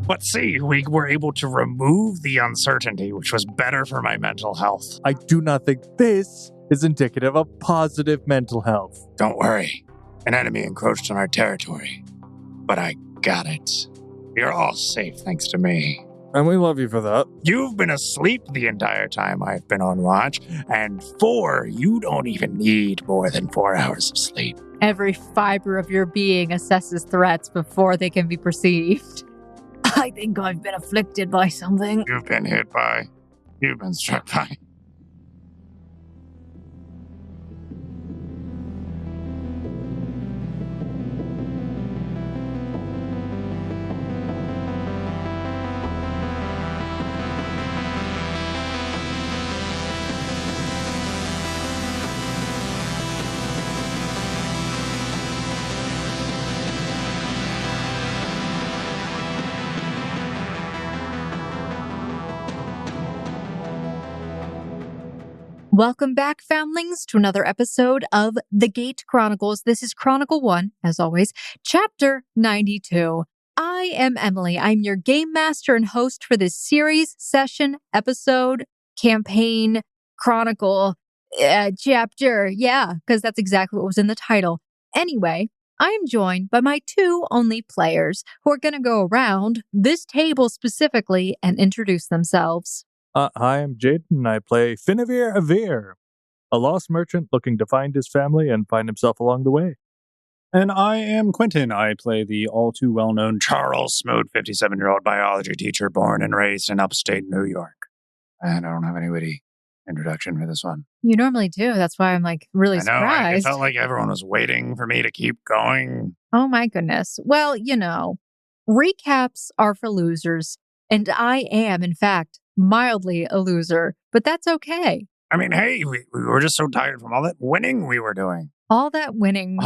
But see, we were able to remove the uncertainty, which was better for my mental health. I do not think this is indicative of positive mental health. Don't worry. An enemy encroached on our territory. But I got it. You're all safe thanks to me. And we love you for that. You've been asleep the entire time I've been on watch, and you don't even need more than 4 hours of sleep. Every fiber of your being assesses threats before they can be perceived. I think I've been afflicted by something. You've been hit by. You've been struck by. Welcome back, Foundlings, to another episode of the Gate Chronicles. This is Chronicle 1, as always, Chapter 92. I am Emily. I'm your game master and host for this series, session, episode, campaign, chronicle, chapter. Yeah, because that's exactly what was in the title. Anyway, I am joined by my two only players who are going to go around this table specifically and introduce themselves. Hi, I'm Jaden, and I play Finavir, a lost merchant looking to find his family and find himself along the way. And I am Quentin. I play the all-too-well-known Charles Smoot, 57-year-old biology teacher born and raised in upstate New York. And I don't have any witty introduction for this one. You normally do. That's why I'm really surprised. I felt like everyone was waiting for me to keep going. Oh my goodness. Well, recaps are for losers. And I am, in fact, mildly a loser, but that's okay. I mean, hey, we were just so tired from all that winning we were doing. All that winning.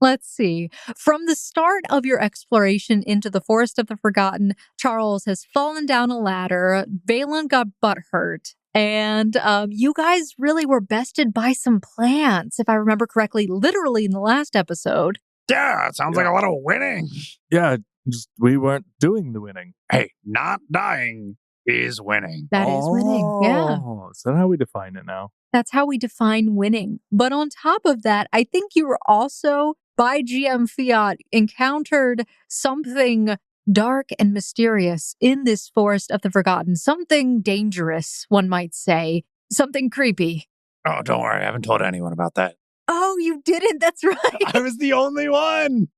Let's see. From the start of your exploration into the Forest of the Forgotten, Charles has fallen down a ladder. Vaeolin got butthurt. And you guys really were bested by some plants, if I remember correctly, literally in the last episode. Yeah, it sounds like a lot of winning. Yeah, just we weren't doing the winning. Hey, not dying is winning. That is winning, yeah. Is that how we define it now? That's how we define winning. But on top of that, I think you were also, by GM Fiat, encountered something dark and mysterious in this Forest of the Forgotten. Something dangerous, one might say. Something creepy. Oh, don't worry. I haven't told anyone about that. Oh, you didn't? That's right. I was the only one.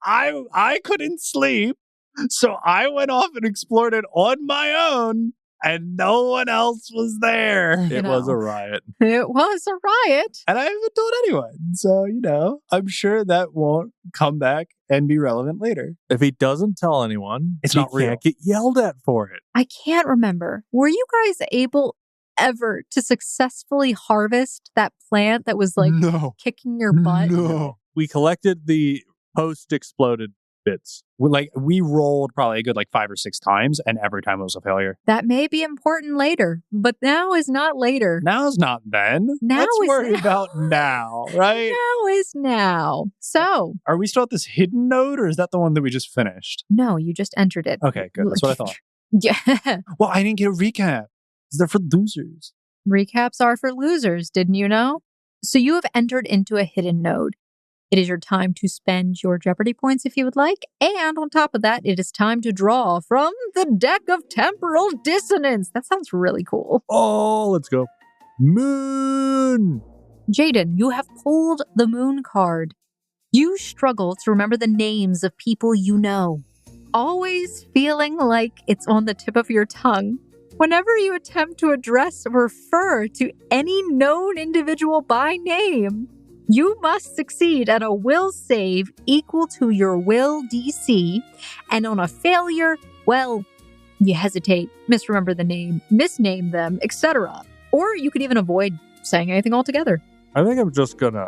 I couldn't sleep. So I went off and explored it on my own, and no one else was there. It was a riot. It was a riot. And I haven't told anyone. So, I'm sure that won't come back and be relevant later. If he doesn't tell anyone, it's not real. Can't get yelled at for it. I can't remember. Were you guys able ever to successfully harvest that plant that was kicking your butt? No. We collected the post-exploded bits. We rolled probably a good 5 or 6 times, and every time it was a failure. That may be important later, but now is not later. Now's not then. Let's worry about now, right? Now is now. So, are we still at this hidden node, or is that the one that we just finished? No, you just entered it. Okay, good. That's what I thought. Yeah. Well, I didn't get a recap. They're for losers. Recaps are for losers, didn't you know? So you have entered into a hidden node. It is your time to spend your Jeopardy points if you would like. And on top of that, it is time to draw from the deck of Temporal Dissonance. That sounds really cool. Oh, let's go. Moon! Jaden, you have pulled the moon card. You struggle to remember the names of people you know, always feeling like it's on the tip of your tongue. Whenever you attempt to address or refer to any known individual by name, you must succeed at a will save equal to your will DC, and on a failure, you hesitate, misremember the name, misname them, etc. Or you could even avoid saying anything altogether. I think I'm just gonna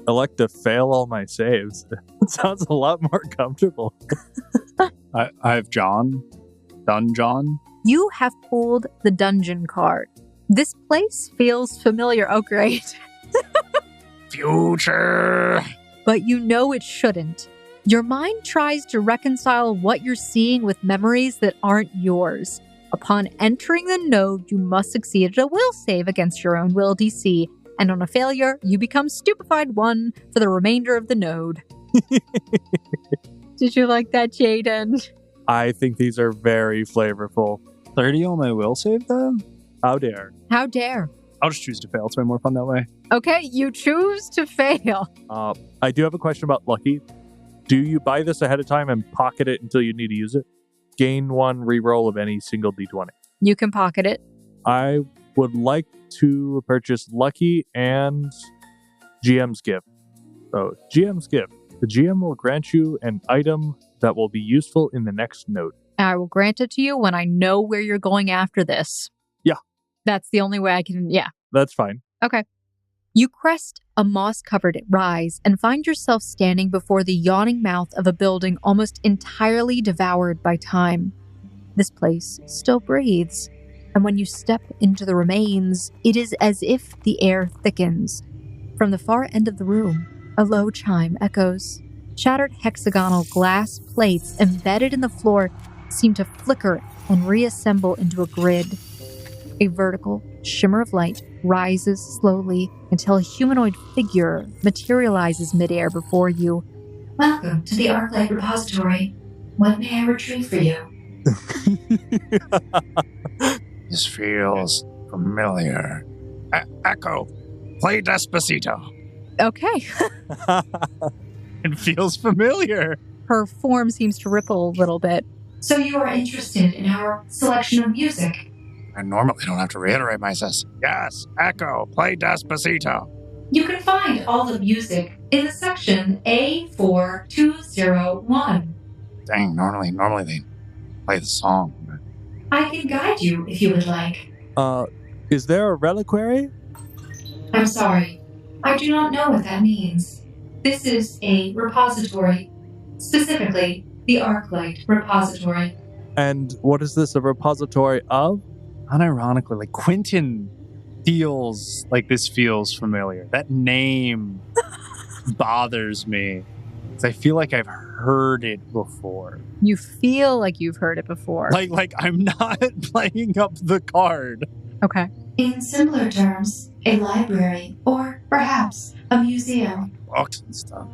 elect to fail all my saves. It sounds a lot more comfortable. I have John. John. You have pulled the dungeon card. This place feels familiar. Oh, great. Future. But you know it shouldn't. Your mind tries to reconcile what you're seeing with memories that aren't yours. Upon entering the node, you must succeed at a will save against your own will DC, and on a failure, you become stupefied 1 for the remainder of the node. Did you like that, Jaden? I think these are very flavorful. 30 on my will save, though? How dare. How dare. I'll just choose to fail. It's way more fun that way. Okay, you choose to fail. I do have a question about Lucky. Do you buy this ahead of time and pocket it until you need to use it? Gain 1 reroll of any single d20. You can pocket it. I would like to purchase Lucky and GM's Gift. So, GM's Gift. The GM will grant you an item that will be useful in the next node. I will grant it to you when I know where you're going after this. Yeah. That's the only way I can, yeah. That's fine. Okay. You crest a moss-covered rise and find yourself standing before the yawning mouth of a building almost entirely devoured by time. This place still breathes, and when you step into the remains, it is as if the air thickens. From the far end of the room, a low chime echoes. Shattered hexagonal glass plates embedded in the floor seem to flicker and reassemble into a grid. A vertical shimmer of light rises slowly until a humanoid figure materializes midair before you. Welcome to the Arclight Repository. What may I retrieve for you? This feels familiar. Echo, play Despacito. Okay. It feels familiar. Her form seems to ripple a little bit. So you are interested in our selection of music? I normally don't have to reiterate myself. Yes, Echo, play Despacito. You can find all the music in the section A4201. Dang, normally they play the song. I can guide you if you would like. Is there a reliquary? I'm sorry. I do not know what that means. This is a repository. Specifically, the Arclight Repository. And what is this a repository of? Unironically, like Quentin feels like this feels familiar. That name bothers me. 'Cause I feel like I've heard it before. You feel like you've heard it before. Like I'm not playing up the card. Okay. In similar terms, a library, or perhaps a museum. Books and stuff.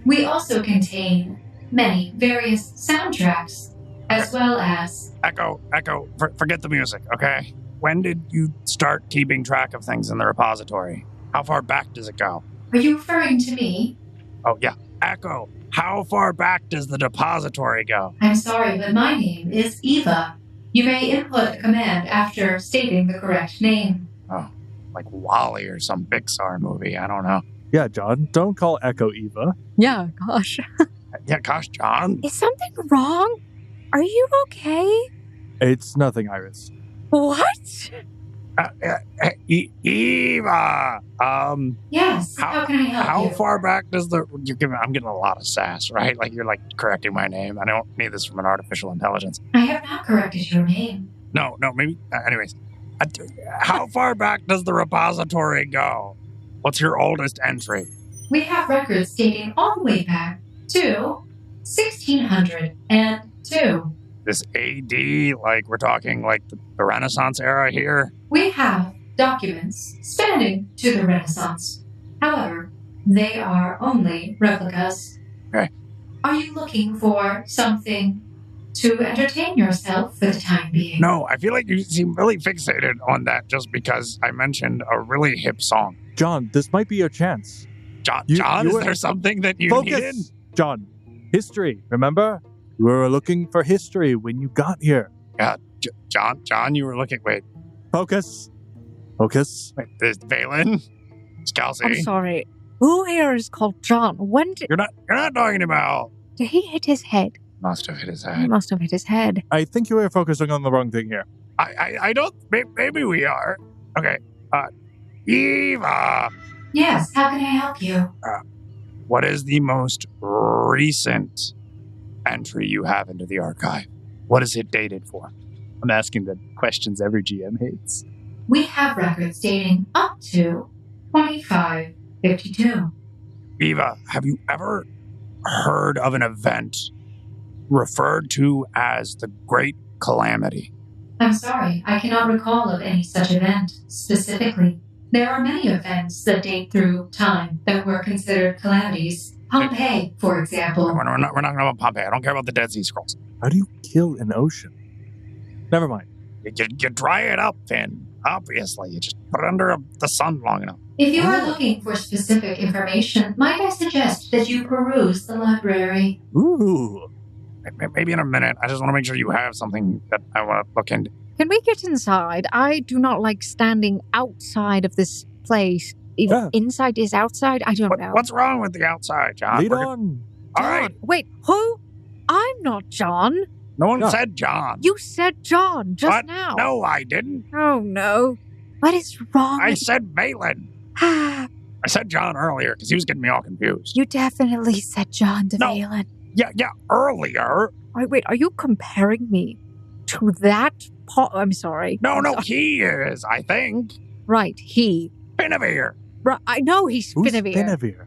We also contain many various soundtracks, as well as... Echo, forget the music, okay? When did you start keeping track of things in the repository? How far back does it go? Are you referring to me? Oh, yeah. Echo, how far back does the depository go? I'm sorry, but my name is E.V.A. You may input a command after stating the correct name. Oh, like Wall-E or some Pixar movie. I don't know. Yeah, John, don't call Echo Eva. Yeah, gosh. Yeah, gosh, John. Is something wrong? Are you okay? It's nothing, Iris. What? Eva. Yes, how can I help How you? far back does the... I'm getting a lot of sass, right? Like, you're, like, correcting my name. I don't need this from an artificial intelligence. I have not corrected your name. No, maybe... anyways. How far back does the repository go? What's your oldest entry? We have records dating all the way back to 1602. This AD, like, we're talking, like, the Renaissance era here? We have documents spanning to the Renaissance. However, they are only replicas. Okay. Are you looking for something to entertain yourself for the time being? No, I feel like you seem really fixated on that just because I mentioned a really hip song. John, this might be your chance. John, You is were- there something that you Focus! needed? John, history, remember? You were looking for history when you got here. Yeah, John, you were looking... Wait, Focus. this Vaeolin? It's Kelsey. I'm sorry. Who here is called John? When did You're not talking about... he hit his head? Must have hit his He head. must have hit his head. I think you were focusing on the wrong thing here. I don't... Maybe we are. Okay, Eva! Yes, how can I help you? What is the most recent entry you have into the archive? What is it dated for? I'm asking the questions every GM hates. We have records dating up to 2552. Eva, have you ever heard of an event referred to as the Great Calamity. I'm sorry, I cannot recall of any such event specifically. There are many events that date through time that were considered calamities. Pompeii, for example. We're not talking about Pompeii. I don't care about the Dead Sea Scrolls. How do you kill an ocean? Never mind. You dry it up, Finn. Obviously, you just put it under the sun long enough. If you are looking for specific information, might I suggest that you peruse the library? Ooh. Maybe in a minute. I just want to make sure you have something that I want to look into. Can we get inside? I do not like standing outside of this place. Yeah. Inside is outside? I don't know. What's wrong with the outside, John? Lead on. All right. Wait, who? I'm not John. No one No. said John. You said John just What? now. No, I didn't. Oh, no. What is wrong I with said Vaeolin. I said John earlier because he was getting me all confused. You definitely said John to No. Vaeolin. Yeah, earlier. Wait, are you comparing me to that I'm sorry. No, I'm no, sorry. he is, I think. Right, he. Finavir. Right, I know he's Who's Finavir. Finavir?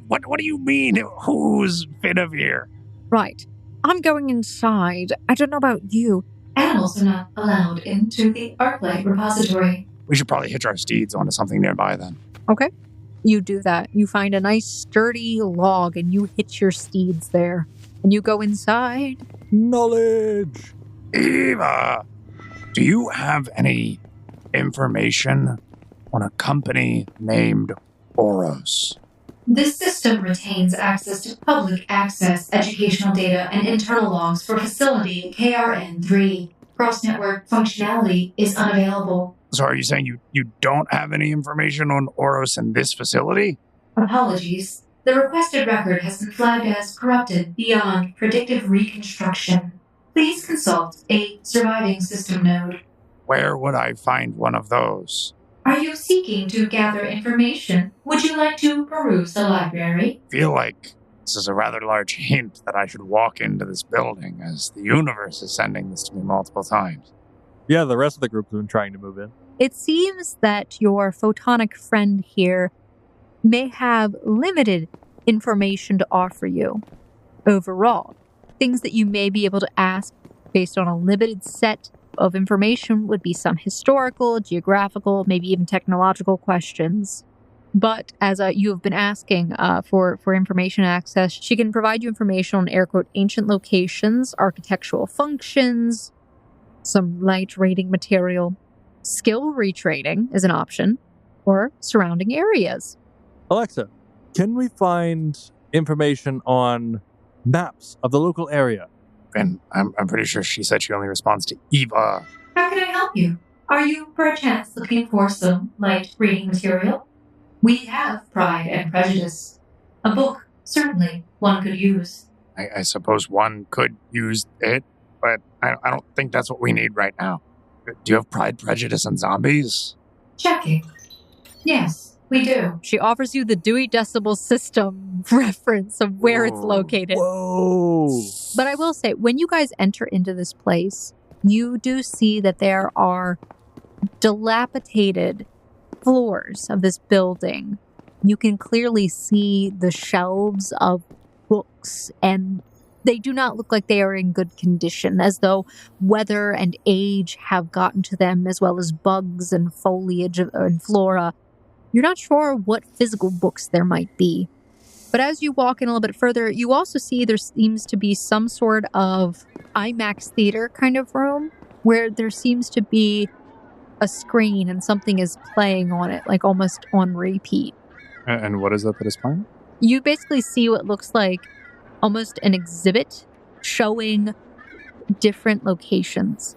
What do you mean, who's Finavir? Right. I'm going inside. I don't know about you. Animals are not allowed into the Arclight Repository. We should probably hitch our steeds onto something nearby then. Okay. You do that. You find a nice sturdy log and you hitch your steeds there. And you go inside. Knowledge. E.V.A, do you have any information on a company named Oros? This system retains access to public access educational data and internal logs for facility KRN3. Cross-network functionality is unavailable. So are you saying you don't have any information on Oros in this facility? Apologies. The requested record has been flagged as corrupted beyond predictive reconstruction. Please consult a surviving system node. Where would I find one of those? Are you seeking to gather information? Would you like to peruse the library? I feel like this is a rather large hint that I should walk into this building, as the universe is sending this to me multiple times. Yeah, the rest of the group's been trying to move in. It seems that your photonic friend here may have limited information to offer you overall. Things that you may be able to ask based on a limited set of information would be some historical, geographical, maybe even technological questions. But as you have been asking for information access, she can provide you information on air quote ancient locations, architectural functions, some light rating material. Skill retraining is an option, or surrounding areas. Alexa, can we find information on maps of the local area? And I'm pretty sure she said she only responds to E.V.A. How can I help you? Are you perchance looking for some light reading material? We have Pride and Prejudice. A book, certainly, one could use. I suppose one could use it, but I don't think that's what we need right now. Do you have Pride, Prejudice, and Zombies? Checking. Yes, we do. She offers you the Dewey Decimal System reference of where it's Whoa. located. Whoa. But I will say, when you guys enter into this place, you do see that there are dilapidated floors of this building. You can clearly see the shelves of books, and they do not look like they are in good condition, as though weather and age have gotten to them, as well as bugs and foliage and flora. You're not sure what physical books there might be. But as you walk in a little bit further, you also see there seems to be some sort of IMAX theater kind of room where there seems to be a screen and something is playing on it, like almost on repeat. And what is that is playing? You basically see what looks like almost an exhibit showing different locations,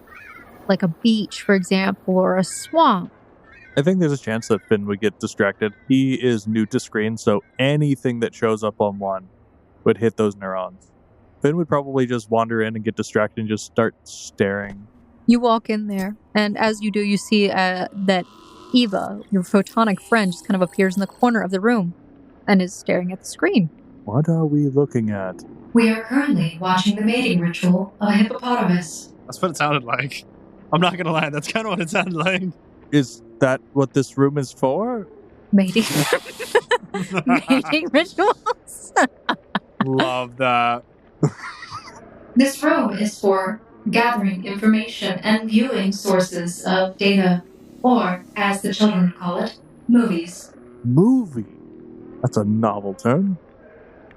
like a beach, for example, or a swamp. I think there's a chance that Finn would get distracted. He is new to screen, so anything that shows up on one would hit those neurons. Finn would probably just wander in and get distracted and just start staring. You walk in there, and as you do, you see that E.V.A, your photonic friend, just kind of appears in the corner of the room and is staring at the screen. What are we looking at? We are currently watching the mating ritual of a hippopotamus. That's what it sounded like. I'm not gonna lie, that's kind of what it sounded like. Is that what this room is for? Mating. Mating rituals. Love that. This room is for gathering information and viewing sources of data, or, as the children call it, movies. Movie. That's a novel term.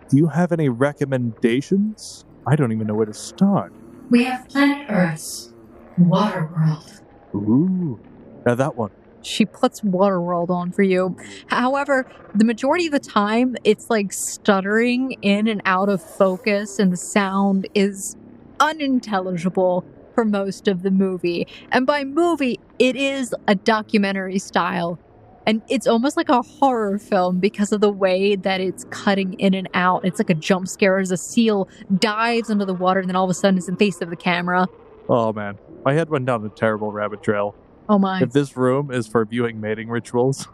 Do you have any recommendations? I don't even know where to start. We have Planet Earth's Waterworld. Ooh. Yeah, that one. She puts Waterworld on for you. However, the majority of the time, it's like stuttering in and out of focus, and the sound is unintelligible for most of the movie. And by movie, it is a documentary style. And it's almost like a horror film because of the way that it's cutting in and out. It's like a jump scare as a seal dives under the water and then all of a sudden it's in the face of the camera. Oh, man. My head went down a terrible rabbit trail. Oh, my. If this room is for viewing mating rituals.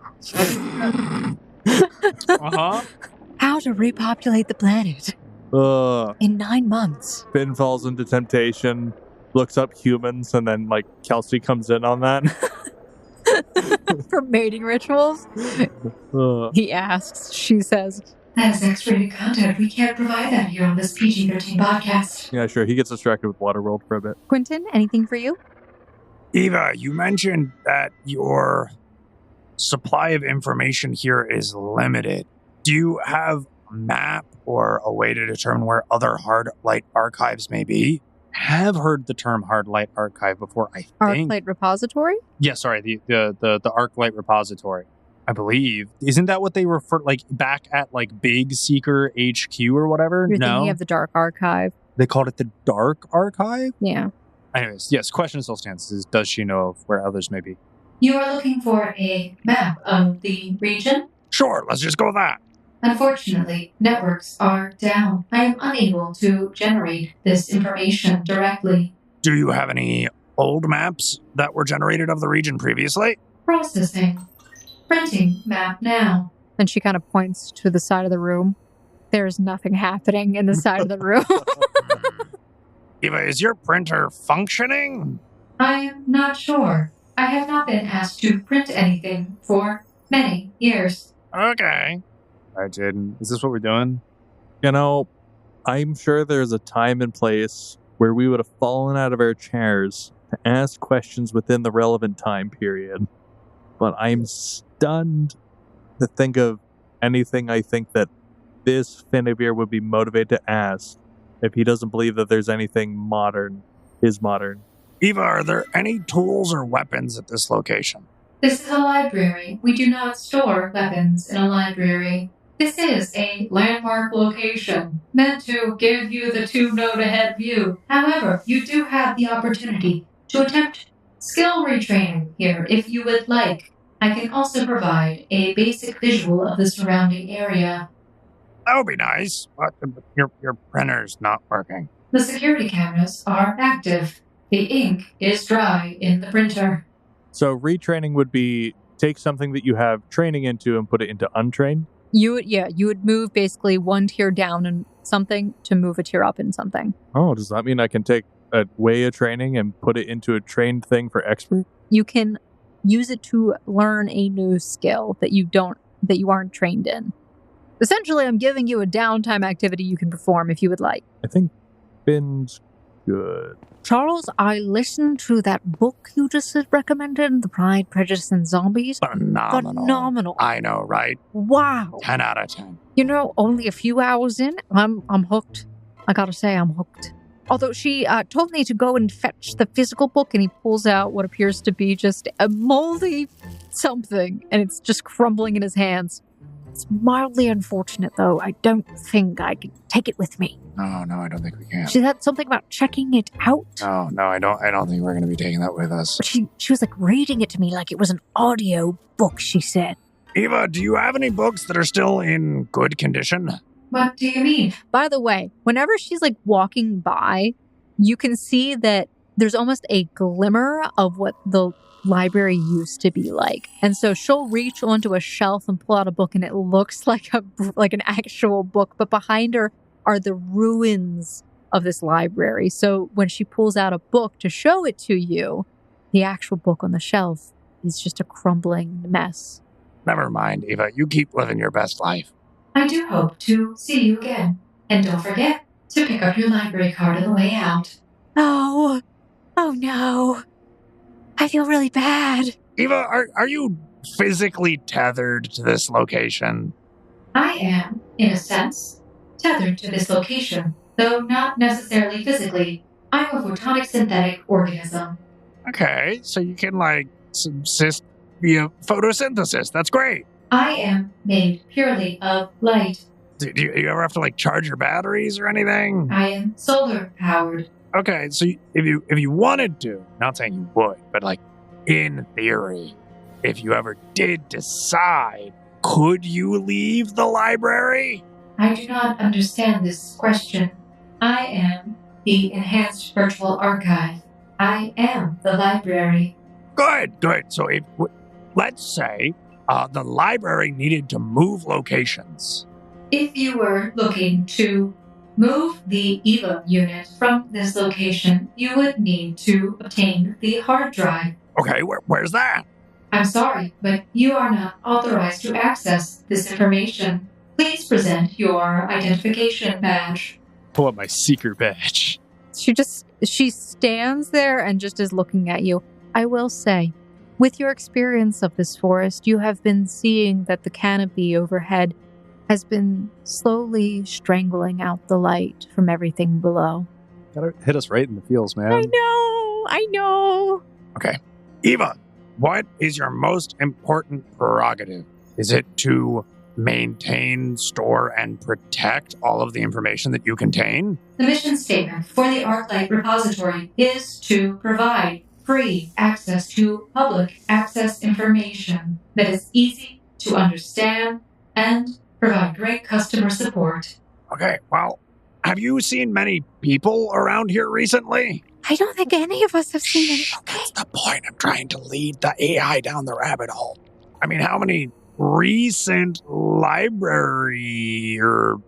How to repopulate the planet in 9 months. Finn falls into temptation, looks up humans, and then, like, Kelsey comes in on that. For mating rituals? He asks. She says, That is X-rated content. We can't provide that here on this PG-13 podcast. Yeah, sure. He gets distracted with Waterworld for a bit. Quentin, anything for you? E.V.A, you mentioned that your supply of information here is limited. Do you have a map or a way to determine where other hard light archives may be? Have heard the term hard light archive before, I think. Arclight Repository? Yeah, sorry, the Arclight Repository, I believe. Isn't that what they refer, like, back at, like, Big Seeker HQ or whatever? You're No? thinking of the Dark Archive. They called it the Dark Archive? Yeah. Anyways, yes, question still stands. Does she know of where others may be? You are looking for a map of the region? Sure, let's just go with that. Unfortunately, networks are down. I am unable to generate this information directly. Do you have any old maps that were generated of the region previously? Processing. Printing map now. And she kind of points to the side of the room. There's nothing happening in the side of the room. E.V.A, is your printer functioning? I am not sure. I have not been asked to print anything for many years. Okay. All right, Jaden, is this what we're doing? You know, I'm sure there's a time and place where we would have fallen out of our chairs to ask questions within the relevant time period. But I'm stunned to think of anything I think that this Finavir would be motivated to ask if he doesn't believe that there's anything modern is modern. E.V.A, are there any tools or weapons at this location? This is a library. We do not store weapons in a library. This is a landmark location, meant to give you the 2-node ahead view. However, you do have the opportunity to attempt skill retraining here if you would like. I can also provide a basic visual of the surrounding area. That would be nice, but your printer's not working. The security cameras are active. The ink is dry in the printer. So retraining would be take something that you have training into and put it into untrained? You would move basically one tier down in something to move a tier up in something. Oh, does that mean I can take a way of training and put it into a trained thing for expert? You can use it to learn a new skill that you aren't trained in. Essentially, I'm giving you a downtime activity you can perform if you would like. I think Finn's good. Charles, I listened to that book you just recommended, The Pride, Prejudice, and Zombies. Phenomenal. I know, right? Wow. 10 out of 10. You know, only a few hours in, I'm hooked. I gotta say, I'm hooked. Although she told me to go and fetch the physical book, and he pulls out what appears to be just a moldy something, and it's just crumbling in his hands. It's mildly unfortunate, though. I don't think I can take it with me. No, I don't think we can. She said something about checking it out. No, I don't think we're going to be taking that with us. But she was like reading it to me like it was an audio book, she said. E.V.A, do you have any books that are still in good condition? What do you mean? By the way, whenever she's like walking by, you can see that there's almost a glimmer of what the library used to be like. And so she'll reach onto a shelf and pull out a book, and it looks like an actual book, but behind her are the ruins of this library. So when she pulls out a book to show it to you, the actual book on the shelf is just a crumbling mess. Never mind, E.V.A, you keep living your best life. I do hope to see you again. And don't forget to pick up your library card on the way out. Oh no. I feel really bad. E.V.A, are you physically tethered to this location? I am, in a sense, tethered to this location, though not necessarily physically. I'm a photonic synthetic organism. Okay, so you can, subsist via photosynthesis. That's great. I am made purely of light. Do you ever have to, charge your batteries or anything? I am solar powered. Okay, so if you wanted to, not saying you would, but, in theory, if you ever did decide, could you leave the library? I do not understand this question. I am the Enhanced Virtual Archive. I am the library. Good. So let's say the library needed to move locations. If you were looking to move the E.V.A unit from this location, you would need to obtain the hard drive. Okay, where's that? I'm sorry, but you are not authorized to access this information. Please present your identification badge. Pull up my secret badge. She stands there and just is looking at you. I will say, with your experience of this forest, you have been seeing that the canopy overhead has been slowly strangling out the light from everything below. Gotta hit us right in the feels, man. I know. Okay. E.V.A, what is your most important prerogative? Is it to maintain, store, and protect all of the information that you contain? The mission statement for the Arclight Repository is to provide free access to public access information that is easy to understand and provide great customer support. Okay, well, have you seen many people around here recently? I don't think any of us have seen any. Okay. That's the point. I'm trying to lead the AI down the rabbit hole. I mean, how many recent library or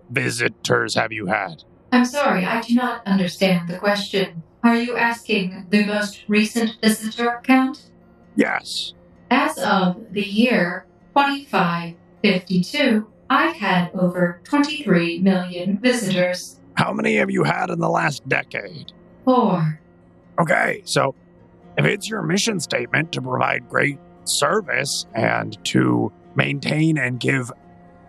visitors have you had? I'm sorry, I do not understand the question. Are you asking the most recent visitor count? Yes. As of the year 2552, I've had over 23 million visitors. How many have you had in the last decade? 4. Okay, so if it's your mission statement to provide great service and to maintain and give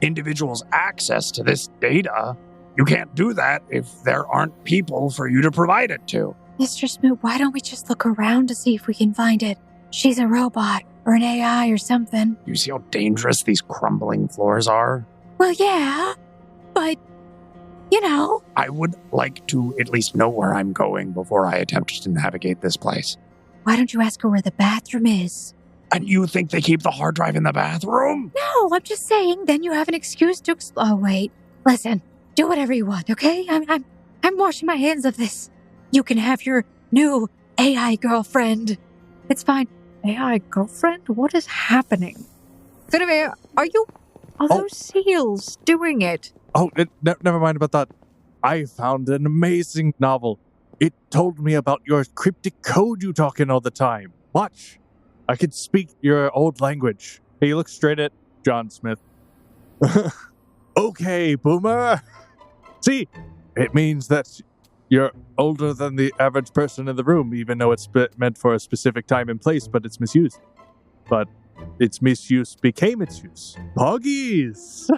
individuals access to this data, you can't do that if there aren't people for you to provide it to. Mr. Smoot, why don't we just look around to see if we can find it? She's a robot or an AI or something. You see how dangerous these crumbling floors are? Well, yeah, but, I would like to at least know where I'm going before I attempt to navigate this place. Why don't you ask her where the bathroom is? And you think they keep the hard drive in the bathroom? No, I'm just saying, then you have an excuse to Oh, wait. Listen, do whatever you want, okay? I'm washing my hands of this. You can have your new AI girlfriend. It's fine. AI girlfriend? What is happening? Finavir, are those seals doing it? Oh, never mind about that. I found an amazing novel. It told me about your cryptic code you talk in all the time. Watch. I can speak your old language. He looks straight at John Smith. Okay, boomer. See, it means that you're older than the average person in the room, even though it's meant for a specific time and place, but it's misused. But its misuse became its use. Poggies!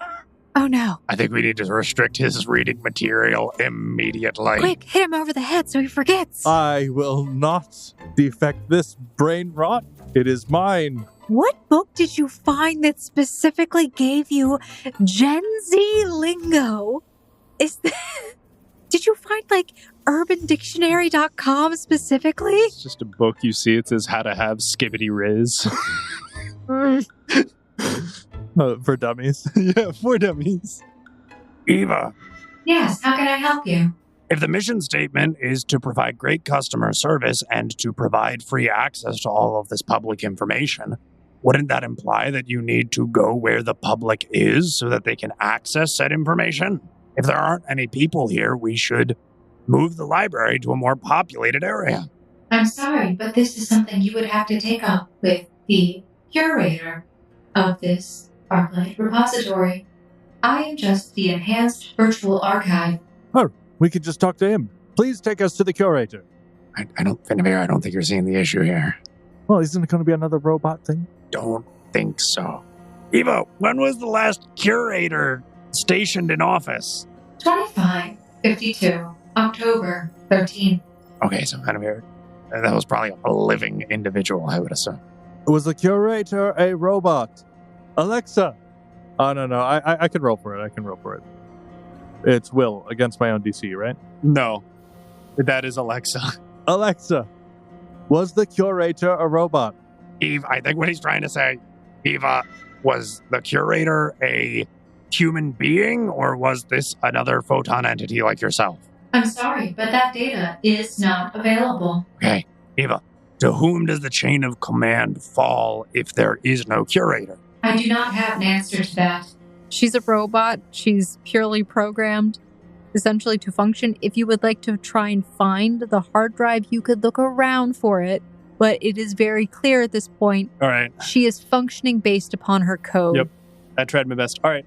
Oh no. I think we need to restrict his reading material immediately. Quick, hit him over the head so he forgets. I will not defect this brain rot. It is mine. What book did you find that specifically gave you Gen Z lingo? Did you find urbandictionary.com specifically? It's just a book you see. It says how to have skibbity riz. For dummies. Yeah, for dummies. E.V.A, Yes, how can I help you? if the mission statement is to provide great customer service and to provide free access to all of this public information, wouldn't that imply that you need to go where the public is so that they can access said information? If there aren't any people here, we should move the library to a more populated area. I'm sorry, but this is something you would have to take up with the curator of this Arclight Repository. I am just the enhanced virtual archive. We could just talk to him. Please take us to the curator. I don't, Finavir, I don't think you're seeing the issue here. Well, isn't it going to be another robot thing? Don't think so. E.V.A, when was the last curator stationed in office? 2552, October 13th. Okay, so Finavir, that was probably a living individual, I would assume. Was the curator a robot? Alexa! Oh, no. I can roll for it. It's will against my own DC, right? No, that is Alexa. Alexa, was the curator a robot? Eve, I think what he's trying to say, E.V.A, was the curator a human being, or was this another photon entity like yourself? I'm sorry, but that data is not available. Okay, E.V.A, to whom does the chain of command fall if there is no curator? I do not have an answer to that. She's a robot. She's purely programmed, essentially, to function. If you would like to try and find the hard drive, you could look around for it. But it is very clear at this point, All right. she is functioning based upon her code. Yep. I tried my best. All right.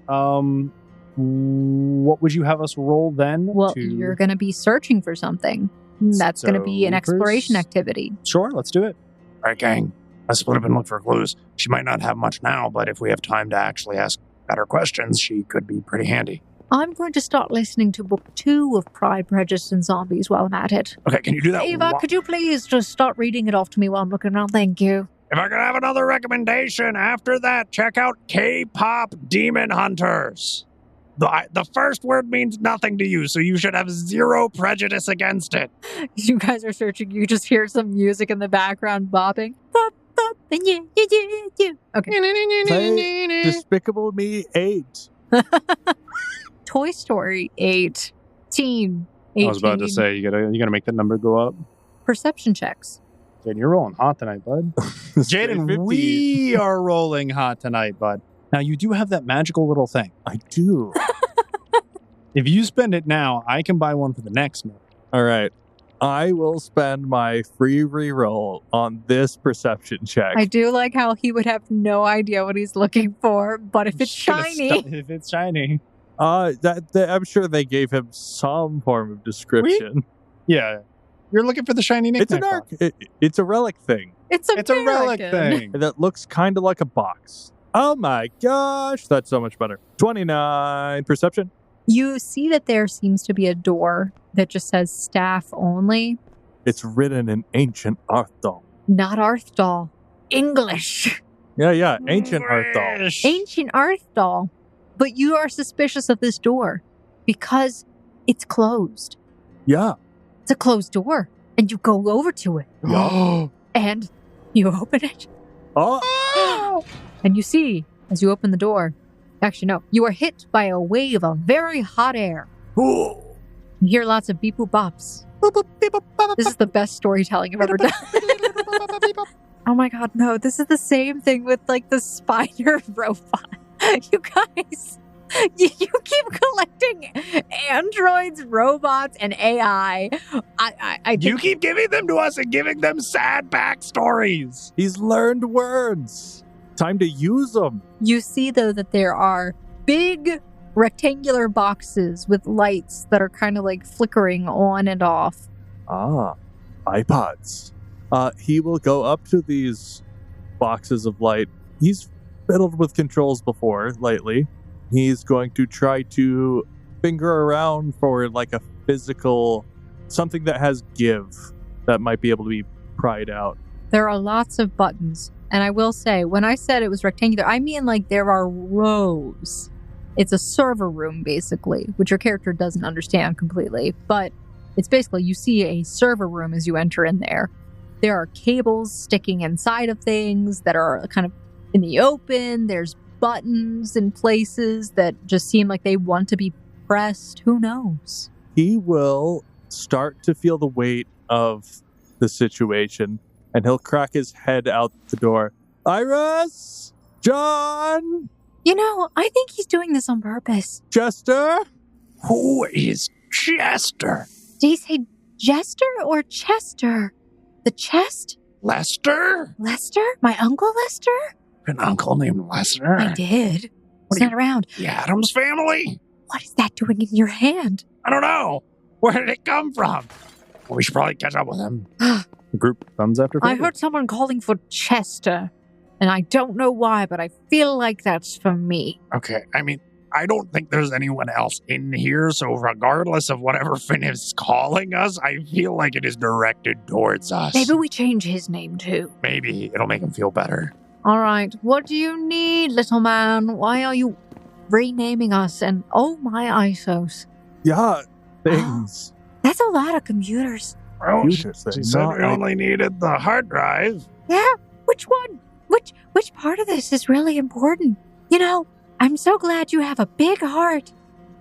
What would you have us roll then? Well, you're going to be searching for something. That's going to be an So, exploration first- activity. Sure, let's do it. All right, gang, let's split up and look for clues. She might not have much now, but if we have time to actually ask better questions, she could be pretty handy. I'm going to start listening to book 2 of Pride, Prejudice, and Zombies while I'm at it. Okay, can you do that? Eva, could you please just start reading it off to me while I'm looking around? Thank you. If I could have another recommendation after that, check out K-pop Demon Hunters. The first word means nothing to you, so you should have zero prejudice against it. You guys are searching, you just hear some music in the background bopping. Bop, bop, and yeah. Okay. Play Despicable Me 8. Toy Story 18. I was about to say, you gotta make that number go up. Perception checks. Jaden, you're rolling hot tonight, bud. Jaden, 50. we are rolling hot tonight, bud. Now, you do have that magical little thing. I do. If you spend it now, I can buy one for the next night. All right. I will spend my free reroll on this perception check. I do like how he would have no idea what he's looking for, but if it's shiny, If it's shiny. I'm sure they gave him some form of description. Yeah. You're looking for the shiny knick-knack. It's an arc. It's a relic thing it's a relic thing. that looks kind of like a box. Oh my gosh, that's so much better. 29 perception. You see that there seems to be a door that just says staff only. It's written in ancient Arthal. Not Arthal. English. Yeah, ancient Arthal. Ancient Arthal. But you are suspicious of this door because it's closed. Yeah. It's a closed door. And you go over to it. Yeah. And you open it. Oh. And you see, as you open the door, actually, no, you are hit by a wave of very hot air. You hear lots of beep boop bops. This is the best storytelling I've ever done. Oh my god, no, this is the same thing with like the spider robot. You guys, you keep collecting androids, robots, and AI. You keep giving them to us and giving them sad backstories. He's learned words. Time to use them. You see, though, that there are big rectangular boxes with lights that are kind of like flickering on and off. Ah, iPods. He will go up to these boxes of light. He's fiddled with controls before, lately. He's going to try to finger around for like a physical, something that has give that might be able to be pried out. There are lots of buttons. And I will say, when I said it was rectangular, I mean like there are rows. It's a server room, basically, which your character doesn't understand completely. But it's basically, you see a server room as you enter in there. There are cables sticking inside of things that are kind of in the open. There's buttons in places that just seem like they want to be pressed. Who knows? He will start to feel the weight of the situation. And he'll crack his head out the door. Iris? John? You know, I think he's doing this on purpose. Chester? Who is Chester? Did he say Jester or Chester? The chest? Lester? Lester? My uncle Lester? An uncle named Lester? I did. It's not around. The Adams family? What is that doing in your hand? I don't know. Where did it come from? Well, we should probably catch up with him. The group runs after I Finavir. heard someone calling for Chester, and I don't know why, but I feel like that's for me. Okay, I mean, I don't think there's anyone else in here, so regardless of whatever Finn is calling us, I feel like it is directed towards us. Maybe we change his name too. Maybe it'll make him feel better. All right, what do you need, little man? Why are you renaming us? And oh my ISOs. Yeah, things. That's a lot of computers. Well, Computers, she they're said not we like- only needed the hard drive. Yeah, which one? Which part of this is really important? You know, I'm so glad you have a big heart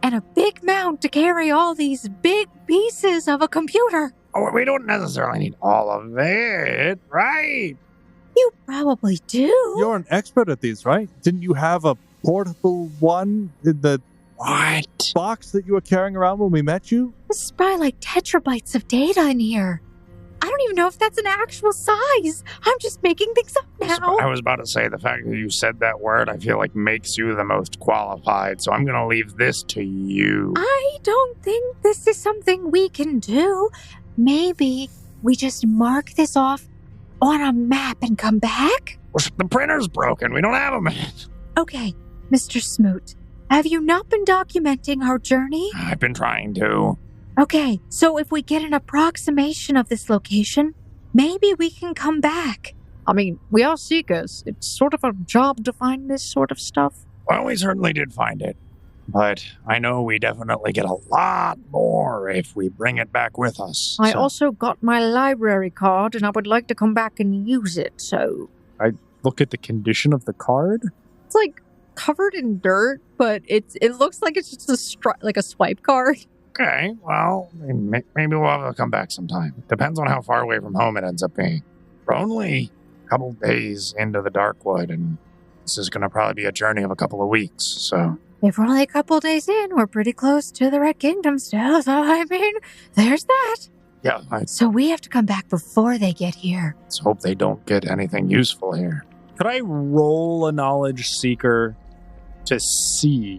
and a big mount to carry all these big pieces of a computer. Oh, we don't necessarily need all of it, right? You probably do. You're an expert at these, right? Didn't you have a portable one in the What? box that you were carrying around when we met you? This is probably like tetrabytes of data in here. I don't even know if that's an actual size. I'm just making things up now. I was about to say, the fact that you said that word, I feel like makes you the most qualified, so I'm going to leave this to you. I don't think this is something we can do. Maybe we just mark this off on a map and come back? The printer's broken. We don't have a minute. Okay, Mr. Smoot, have you not been documenting our journey? I've been trying to. Okay, so if we get an approximation of this location, maybe we can come back. I mean, we are seekers. It's sort of our job to find this sort of stuff. Well, we certainly did find it. But I know we definitely get a lot more if we bring it back with us. I So- also got my library card, and I would like to come back and use it, so... Look at the condition of the card. It's like covered in dirt, but it looks like it's just a swipe card. Okay, well, maybe we'll have to come back sometime. Depends on how far away from home it ends up being. We're only a couple days into the Darkwood, and this is going to probably be a journey of a couple of weeks, so... If we're only a couple days in, we're pretty close to the Red Kingdom still, so I mean, there's that. Yeah, let's So we have to come back before they get here. hope they don't get anything useful here. Could I roll a knowledge seeker to see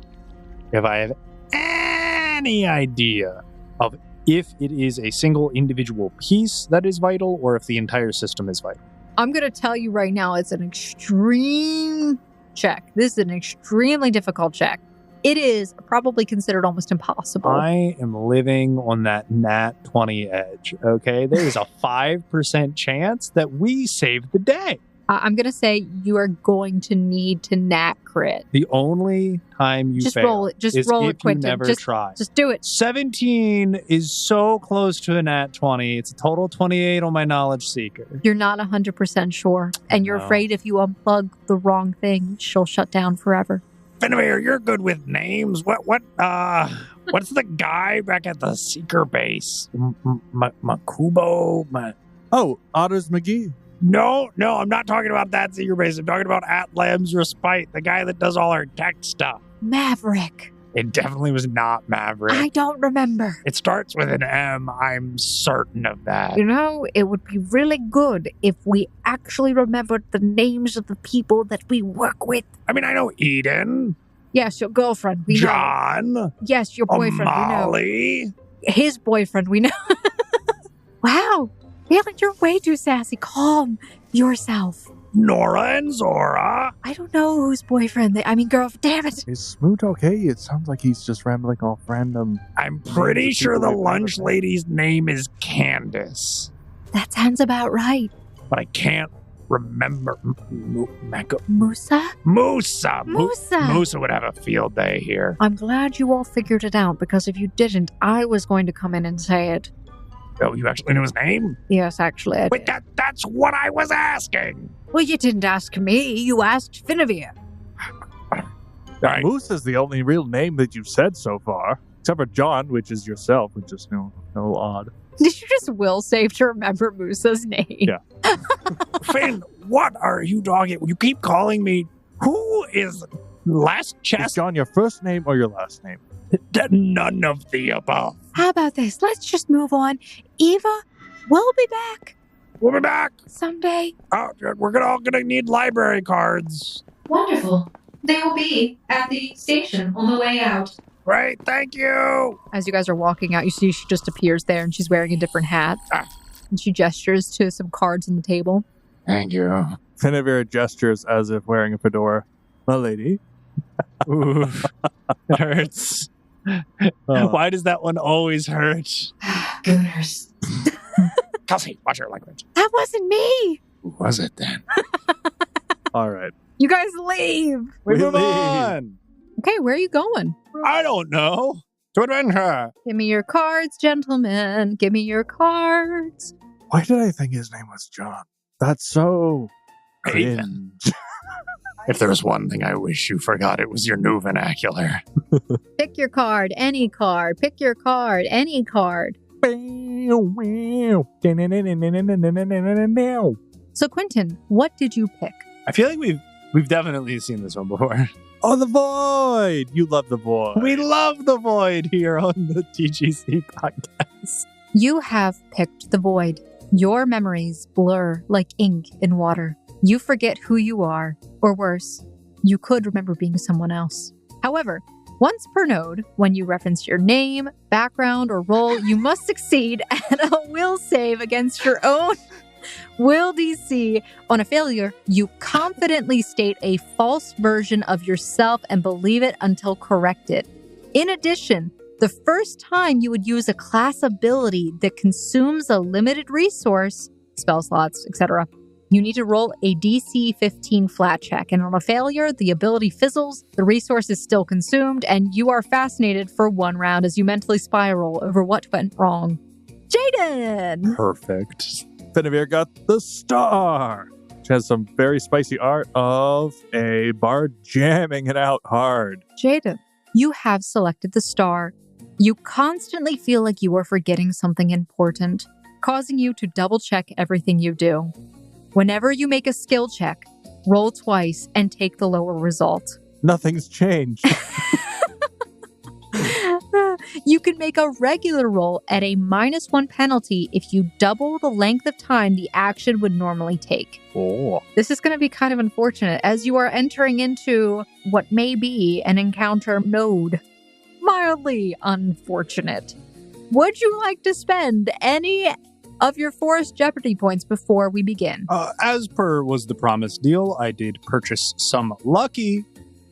if I have any idea of if it is a single individual piece that is vital or if the entire system is vital? I'm going to tell you right now, it's an extreme check. This is an extremely difficult check. It is probably considered almost impossible. I am living on that nat 20 edge, okay? There is a 5% chance that we save the day. I'm going to say you are going to need to nat crit. The only time you Just fail roll it. Just is roll if it, Quentin. you never Just try. do it. 17 is so close to a nat 20. It's a total 28 on my knowledge seeker. You're not 100% sure. And you're No. afraid if you unplug the wrong thing, she'll shut down forever. Finavir, you're good with names. What's the guy back at the Seeker base? Makubo? Oh, Otters McGee. No, I'm not talking about that Seeker base. I'm talking about Atlam's Respite, the guy that does all our tech stuff. Maverick. It definitely was not Maverick. I don't remember. It starts with an M. I'm certain of that. You know, it would be really good if we actually remembered the names of the people that we work with. I mean, I know Eden, Yes, your girlfriend, we know. John, Yes, your boyfriend, we know. Molly. His boyfriend, we know. Wow. Vaeolin, you're way too sassy. Calm yourself. Nora and Zora. I don't know whose boyfriend girl, damn it. Is Smoot okay? It sounds like he's just rambling off random. I'm pretty sure the lunch lady's name is Candace, That sounds about right. but I can't remember. Musa? Musa. Musa. Musa would have a field day here. I'm glad you all figured it out, because if you didn't, I was going to come in and say it. Oh, you actually knew his name? Yes, actually, I Wait, did. that's what I was asking. Well, you didn't ask me. You asked Finavir. All right. Moose is the only real name that you've said so far. Except for John, which is yourself, which is no odd. Did you just will save to remember Musa's name? Yeah. Finn, what are you talking? You keep calling me. Who is Les Is Chess? John your first name or your last name? None of the above. How about this? Let's just move on. E.V.A, we'll be back We'll be back. someday. Oh, we're all gonna need library cards. Wonderful. They will be at the station on the way out. Great, thank you. As you guys are walking out, you see she just appears there and she's wearing a different hat. And she gestures to some cards on the table. Thank you. Finavir gestures as if wearing a fedora. My lady. Ooh, it hurts. Why does that one always hurt? Gooners. Kelsey, watch your language. That wasn't me! Who was it then? All right. You guys leave! We move leave. on. Okay, where are you going? I don't know. To adventure. Give me your cards, gentlemen. Give me your cards. Why did I think his name was John? That's so Haven. cringe. If there was one thing I wish you forgot, it was your new vernacular. Pick your card, any card. Pick your card, any card. So, Quentin, what did you pick? I feel like we've definitely seen this one before. Oh, the void! You love the void. We love the void here on the TGC podcast. You have picked the void. Your memories blur like ink in water. You forget who you are, or worse, you could remember being someone else. However, once per node, when you reference your name, background, or role, you must succeed at a will save against your own will DC. On a failure, you confidently state a false version of yourself and believe it until corrected. In addition, the first time you would use a class ability that consumes a limited resource, spell slots, etc., you need to roll a DC 15 flat check. And on a failure, the ability fizzles, the resource is still consumed, and you are fascinated for 1 round as you mentally spiral over what went wrong. Jaden! Perfect. Finavir got the star. She has some very spicy art of a bard jamming it out hard. Jaden, you have selected the star. You constantly feel like you are forgetting something important, causing you to double check everything you do. Whenever you make a skill check, roll twice and take the lower result. Nothing's changed. You can make a regular roll at a -1 penalty if you double the length of time the action would normally take. Oh. This is going to be kind of unfortunate as you are entering into what may be an encounter node. Mildly unfortunate. Would you like to spend any of your Forest Jeopardy points before we begin? As per was the promised deal, I did purchase some lucky.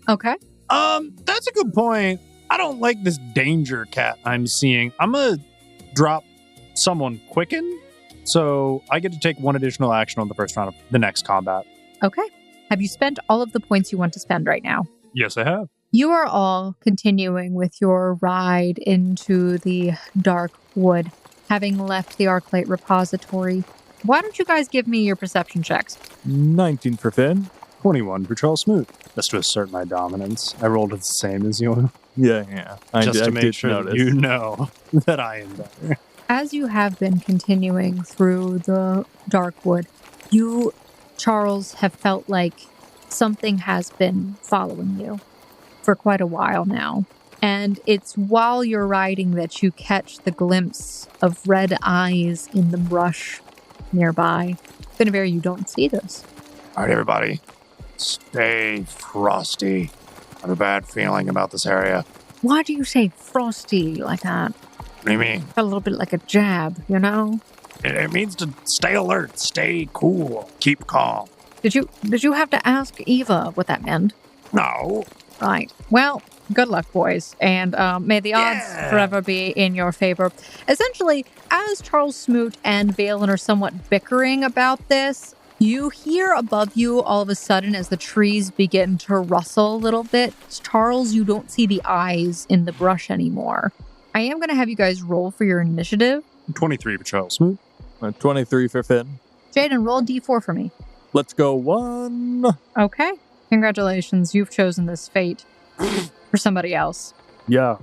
Okay. That's a good point. I don't like this danger cat I'm seeing. I'm gonna drop someone quicken, so I get to take 1 additional action on the first round of the next combat. Okay. Have you spent all of the points you want to spend right now? Yes, I have. You are all continuing with your ride into the dark wood, having left the Arclight Repository. Why don't you guys give me your perception checks? 19 for Finn. 21 for Charles Smoot. Just to assert my dominance. I rolled it the same as you. Yeah. I Just to did make sure that notice. you know that I am better. As you have been continuing through the dark wood, you, Charles, have felt like something has been following you for quite a while now. And it's while you're riding that you catch the glimpse of red eyes in the brush nearby. Finavir, you don't see this. All right, everybody. Stay frosty. I have a bad feeling about this area. Why do you say frosty like that? What do you mean? A little bit like a jab, you know? It means to stay alert, stay cool, keep calm. Did you have to ask E.V.A. what that meant? No. Right. Well, good luck, boys, and may the odds forever be in your favor. Essentially, as Charles Smoot and Vaeolin are somewhat bickering about this, you hear above you all of a sudden as the trees begin to rustle a little bit. Charles, you don't see the eyes in the brush anymore. I am going to have you guys roll for your initiative. 23 for Charles Smoot. 23 for Finn. Jaden, roll D4 for me. Let's go 1. Okay. Congratulations, you've chosen this fate for somebody else. Yeah,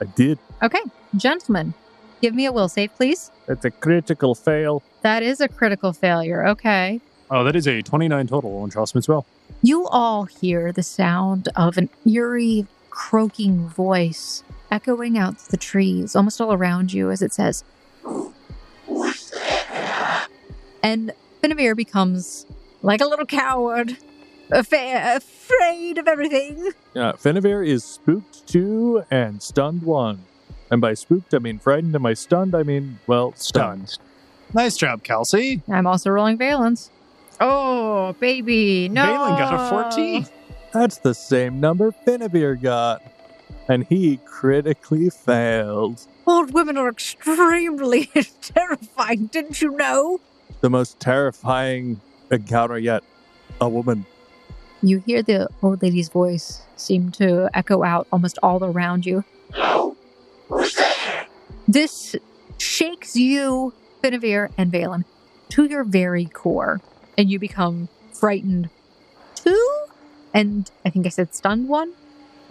I did. Okay, gentlemen, give me a will save, please. It's a critical fail. That is a critical failure. Okay. Oh, that is a 29 total on Charles Smoot's well. You all hear the sound of an eerie, croaking voice echoing out the trees, almost all around you, as it says, and Finavir becomes like a little coward afraid of everything. Finavir is spooked 2 and stunned 1. And by spooked, I mean frightened, and by stunned, I mean, well, stunned. Nice job, Kelsey. I'm also rolling Vaeolins. Oh, baby, no. Vaeolin got a 14. That's the same number Finavir got. And he critically failed. Old women are extremely terrifying, didn't you know? The most terrifying encounter yet. A woman. You hear the old lady's voice seem to echo out almost all around you. This shakes you, Finavir and Vaeolin, to your very core. And you become frightened 2? And I think I said stunned 1?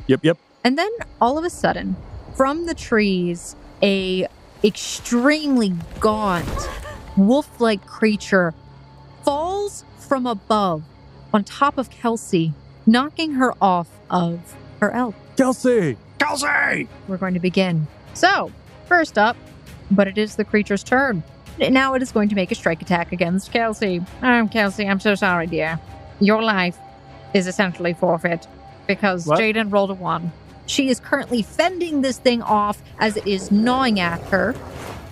Yep. And then all of a sudden, from the trees, a extremely gaunt, wolf-like creature falls from above on top of Kelsey, knocking her off of her elk. Kelsey! Kelsey! We're going to begin. So, first up, but it is the creature's turn. Now it is going to make a strike attack against Kelsey. Kelsey, I'm so sorry, dear. Your life is essentially forfeit because Jaden rolled a 1. She is currently fending this thing off as it is gnawing at her.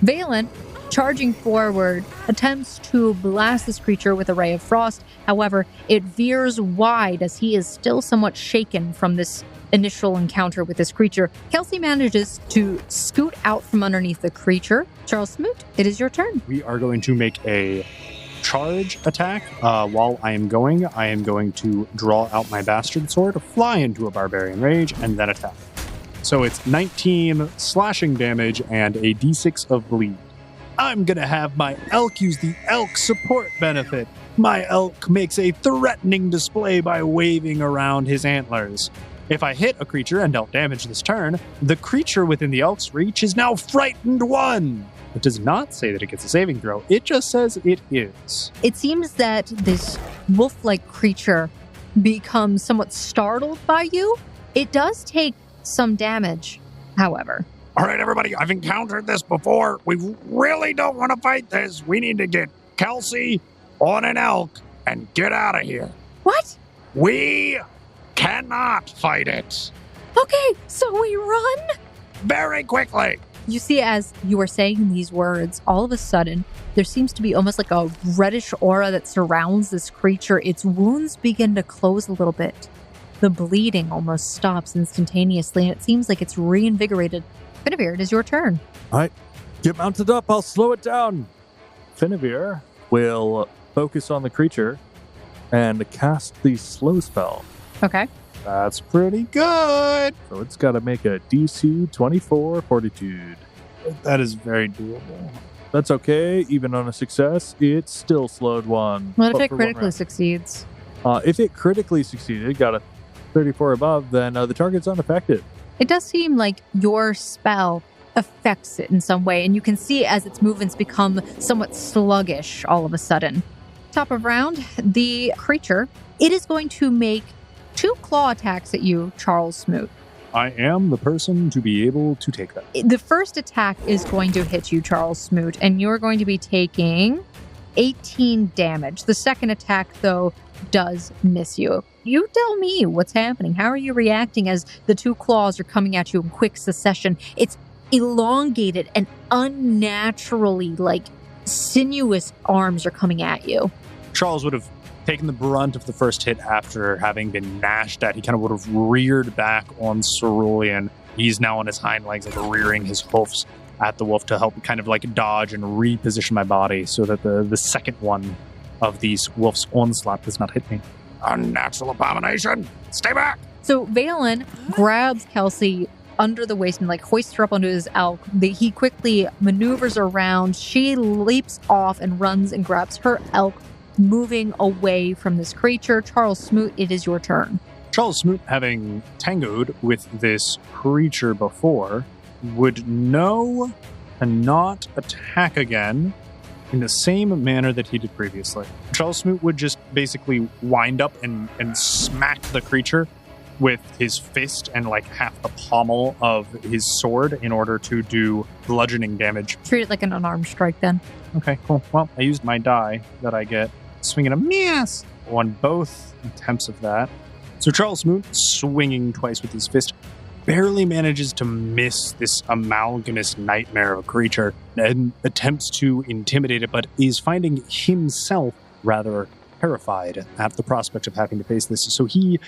Vaeolin, charging forward, attempts to blast this creature with a ray of frost. However, it veers wide as he is still somewhat shaken from this initial encounter with this creature. Kelsey manages to scoot out from underneath the creature. Charles Smoot, it is your turn. We are going to make a charge attack. While I am going to draw out my bastard sword, fly into a barbarian rage, and then attack. So it's 19 slashing damage and a d6 of bleed. I'm going to have my elk use the elk support benefit. My elk makes a threatening display by waving around his antlers. If I hit a creature and dealt damage this turn, the creature within the elk's reach is now frightened 1. It does not say that it gets a saving throw. It just says it is. It seems that this wolf-like creature becomes somewhat startled by you. It does take some damage, however. All right, everybody, I've encountered this before. We really don't want to fight this. We need to get Kelsey on an elk and get out of here. What? We cannot fight it. Okay, so we run? Very quickly. You see, as you are saying these words, all of a sudden, there seems to be almost like a reddish aura that surrounds this creature. Its wounds begin to close a little bit. The bleeding almost stops instantaneously, and it seems like it's reinvigorated. Finavir, it is your turn. All right, get mounted up. I'll slow it down. Finavir will focus on the creature and cast the slow spell. Okay. That's pretty good. So it's got to make a DC 24 fortitude. That is very doable. That's okay. Even on a success, it's still slowed 1. What if but it for 1 critically round. succeeds? If it critically succeeded, got a 34 above, then the target's unaffected. It does seem like your spell affects it in some way, and you can see as its movements become somewhat sluggish all of a sudden. Top of round, the creature, it is going to make 2 claw attacks at you, Charles Smoot. I am the person to be able to take that. The first attack is going to hit you, Charles Smoot, and you're going to be taking 18 damage. The second attack, though, does miss you. You tell me what's happening. How are you reacting as the 2 claws are coming at you in quick succession? It's elongated and unnaturally, sinuous arms are coming at you. Charles would have taken the brunt of the first hit after having been gnashed at. He kind of would have reared back on Cerulean. He's now on his hind legs, rearing his hoofs at the wolf to help kind of dodge and reposition my body so that the second one of these wolf's onslaught does not hit me. Unnatural abomination. Stay back. So Vaeolin grabs Kelsey under the waist and hoists her up onto his elk. He quickly maneuvers around. She leaps off and runs and grabs her elk, moving away from this creature. Charles Smoot, it is your turn. Charles Smoot, having tangoed with this creature before, would know to not attack again in the same manner that he did previously. Charles Smoot would just basically wind up and smack the creature with his fist and half the pommel of his sword in order to do bludgeoning damage. Treat it like an unarmed strike then. Okay, cool. Well, I used my die that I get swinging a miss. on both attempts of that. So Charles Smoot, swinging twice with his fist, barely manages to miss this amalgamous nightmare of a creature and attempts to intimidate it, but is finding himself rather terrified at the prospect of having to face this. So he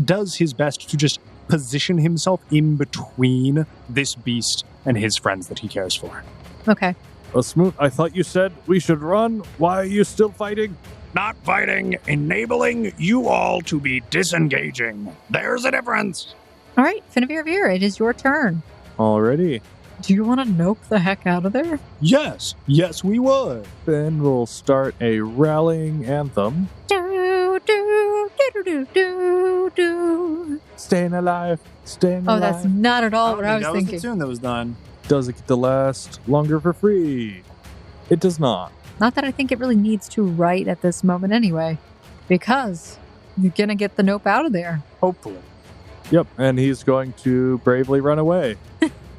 does his best to just position himself in between this beast and his friends that he cares for. Okay. Smoot, I thought you said we should run. Why are you still fighting? Not fighting, enabling you all to be disengaging. There's a difference. All right, Finavir, it is your turn. Already. Do you want to nope the heck out of there? Yes, we would. Then we'll start a rallying anthem. Do, do, do, do, do, do. Staying alive, staying alive. Oh, that's not at all what I was that thinking. was the tune that was done. Does it get to last longer for free? It does not. Not that I think it really needs to right at this moment anyway, because you're going to get the nope out of there. Hopefully. Yep, and he's going to bravely run away.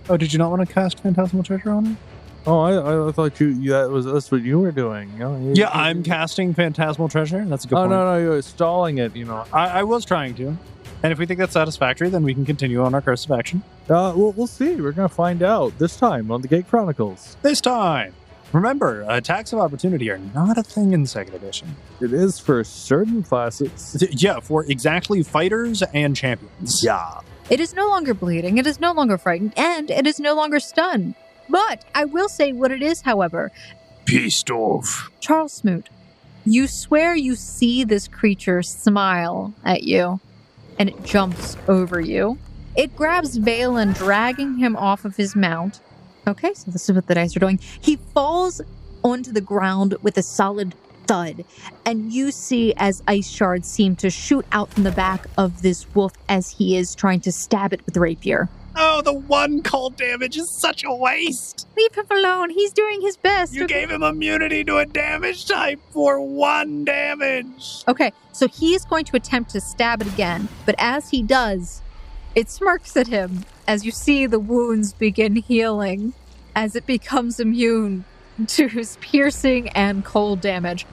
Oh, did you not want to cast Phantasmal Treasure on him? Oh, I thought that's what you were doing. Yeah, I'm casting Phantasmal Treasure. That's a good point. No, you're stalling it, I was trying to. And if we think that's satisfactory, then we can continue on our Curse of Action. We'll see. We're going to find out this time on the Gate Chronicles. This time! Remember, attacks of opportunity are not a thing in 2nd edition. It is for certain classes. Yeah, for exactly fighters and champions. Yeah. It is no longer bleeding, it is no longer frightened, and it is no longer stunned. But I will say what it is, however. Pissed off. Charles Smoot, you swear you see this creature smile at you, and it jumps over you. It grabs Vaeolin, dragging him off of his mount. Okay, so this is what the dice are doing. He falls onto the ground with a solid thud, and you see as ice shards seem to shoot out from the back of this wolf as he is trying to stab it with the rapier. Oh, the 1 cold damage is such a waste. Leave him alone. He's doing his best. You gave him immunity to a damage type for 1 damage. Okay, so he is going to attempt to stab it again, but as he does, it smirks at him as you see the wounds begin healing as it becomes immune to his piercing and cold damage.